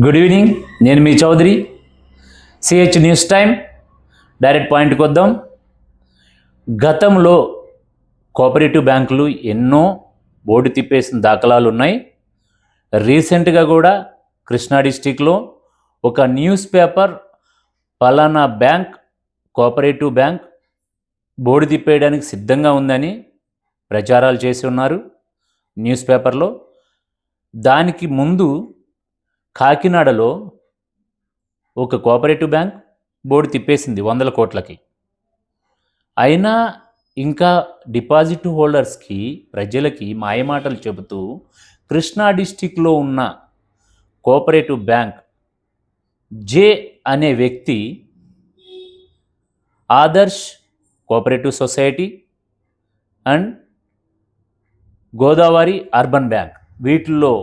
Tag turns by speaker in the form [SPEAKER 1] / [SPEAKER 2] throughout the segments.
[SPEAKER 1] Good evening, నేను మీ Chowdary. CH news time. Direct పాయింట్కి వద్దాం. గతంలో కోఆపరేటివ్ బ్యాంకులు ఎన్నో బోర్డు తిప్పేసిన దాఖలాలు ఉన్నాయి. రీసెంట్గా కూడా కృష్ణా డిస్టిక్లో ఒక న్యూస్ పేపర్ పలానా బ్యాంక్ కోఆపరేటివ్ బ్యాంక్ బోర్డు తిప్పేయడానికి సిద్ధంగా ఉందని ప్రచారాలు చేసి ఉన్నారు న్యూస్ పేపర్లో. దానికి ముందు కాకినాడలో ఒక కోఆపరేటివ్ బ్యాంక్ బోర్డు తిప్పేసింది 100 కోట్లకి. అయినా ఇంకా డిపాజిట్ హోల్డర్స్కి, ప్రజలకి మాయమాటలు చెబుతూ కృష్ణా డిస్టిక్లో ఉన్న కోఆపరేటివ్ బ్యాంక్ జే అనే వ్యక్తి Adarsh cooperative society and Godavari urban bank వీటిల్లో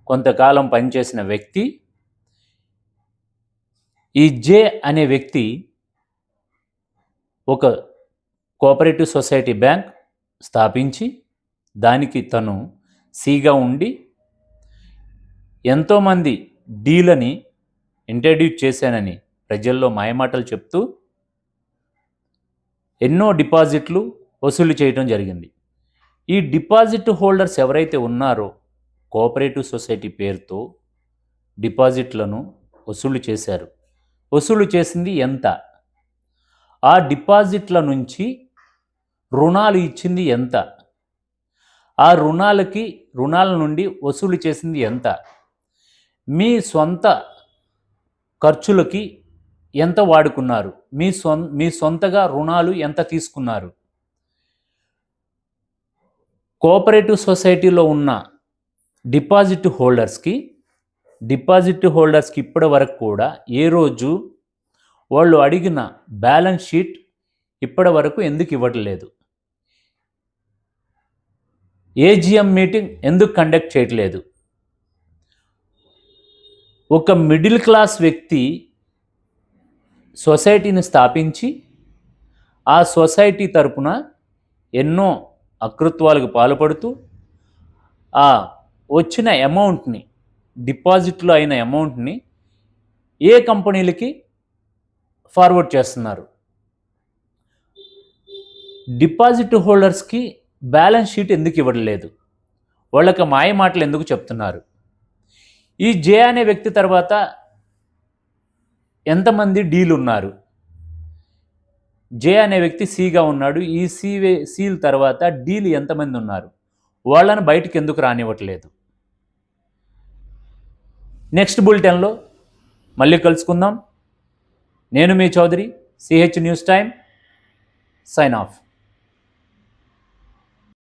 [SPEAKER 1] కొంతకాలం పనిచేసిన వ్యక్తి. ఈ జే అనే వ్యక్తి ఒక కోఆపరేటివ్ సొసైటీ బ్యాంక్ స్థాపించి దానికి తను సీగా ఉండి ఎంతోమంది డీలని ఇంట్రడ్యూస్ చేశానని ప్రజల్లో మాయమాటలు చెప్తూ ఎన్నో డిపాజిట్లు వసూలు చేయడం జరిగింది. ఈ డిపాజిట్ హోల్డర్స్ ఎవరైతే ఉన్నారో కోఆపరేటివ్ సొసైటీ పేరుతో డిపాజిట్లను వసూలు చేశారు. వసూలు చేసింది ఎంత? ఆ డిపాజిట్ల నుంచి రుణాలు ఇచ్చింది ఎంత? ఆ రుణాల నుండి వసూలు చేసింది ఎంత? మీ సొంత ఖర్చులకి ఎంత వాడుకున్నారు? మీ సొంతగా రుణాలు ఎంత తీసుకున్నారు? కోఆపరేటివ్ సొసైటీలో ఉన్న డిపాజిట్ హోల్డర్స్కి ఇప్పటి వరకు కూడా ఏ రోజు వాళ్ళు అడిగిన బ్యాలెన్స్ షీట్ ఇప్పటి వరకు ఎందుకు ఇవ్వట్లేదు? ఏజిఎం మీటింగ్ ఎందుకు కండక్ట్ చేయట్లేదు? ఒక మిడిల్ క్లాస్ వ్యక్తి సొసైటీని స్థాపించి ఆ సొసైటీ తరపున ఎన్నో అకృత్వాలకు పాల్పడుతూ ఆ వచ్చిన అమౌంట్ని, డిపాజిట్లో అయిన అమౌంట్ని ఏ కంపెనీలకి ఫార్వర్డ్ చేస్తున్నారు? డిపాజిట్ హోల్డర్స్కి బ్యాలెన్స్ షీట్ ఎందుకు ఇవ్వట్లేదు? వాళ్ళకి మాయ మాటలు ఎందుకు చెప్తున్నారు? ఈ జే అనే వ్యక్తి తర్వాత ఎంతమంది డీలు ఉన్నారు? జే అనే వ్యక్తి సీగా ఉన్నాడు. ఈ సీల్ తర్వాత డీలు ఎంతమంది ఉన్నారు? వాళ్ళని బయటికి ఎందుకు రానివ్వట్లేదు? నెక్స్ట్ బులెటిన్లో మళ్ళీ కలుసుకుందాం. నేను మీ Chowdary. CH news time. Sign of.